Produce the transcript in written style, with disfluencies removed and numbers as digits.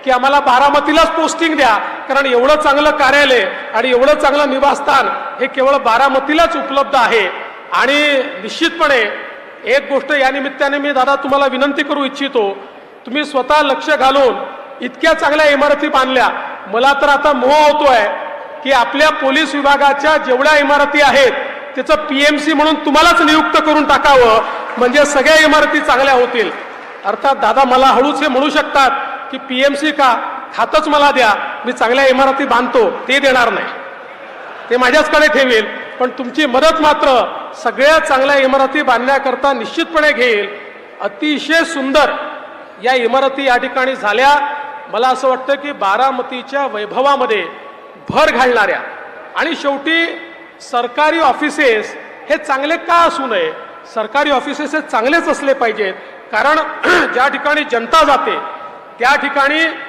की आम्हाला बारामतीलाच पोस्टिंग द्या, कारण एवढं चांगलं कार्यालय आणि एवढं चांगलं निवासस्थान हे केवळ बारामतीलाच उपलब्ध आहे। आणि निश्चितपणे एक गोष्ट या निमित्ताने मी दादा तुम्हाला विनंती करू इच्छितो, तुम्ही स्वतः लक्ष घालून इतक्या चांगल्या इमारती बांधल्या। मला तर आता मोह होतोय की आपल्या पोलीस विभागाच्या जेवढ्या इमारती आहेत त्याचं पीएमसी म्हणून तुम्हालाच नियुक्त करून टाकावं, म्हणजे सगळ्या इमारती चांगल्या होतील। अर्थात दादा मला हळूच हे म्हणू शकतात की पीएमसी का, खातच मला द्या, मी चांगल्या इमारती बांधतो, ते देणार नाही, ते माझ्याचकडे ठेवेल, पण तुमची मदत मात्र सगळ्या चांगल्या इमारती बांधण्याकरता निश्चितपणे घेईल। अतिशय सुंदर या इमारती या ठिकाणी झाल्या। मला असं वाटतं की बारामतीच्या वैभवामध्ये भर घालणाऱ्या, आणि शेवटी सरकारी ऑफिसेस हे चांगले का असू नये, सरकारी ऑफिसेस हे चांगलेच असले पाहिजेत, कारण ज्या ठिकाणी जनता जाते त्या ठिकाणी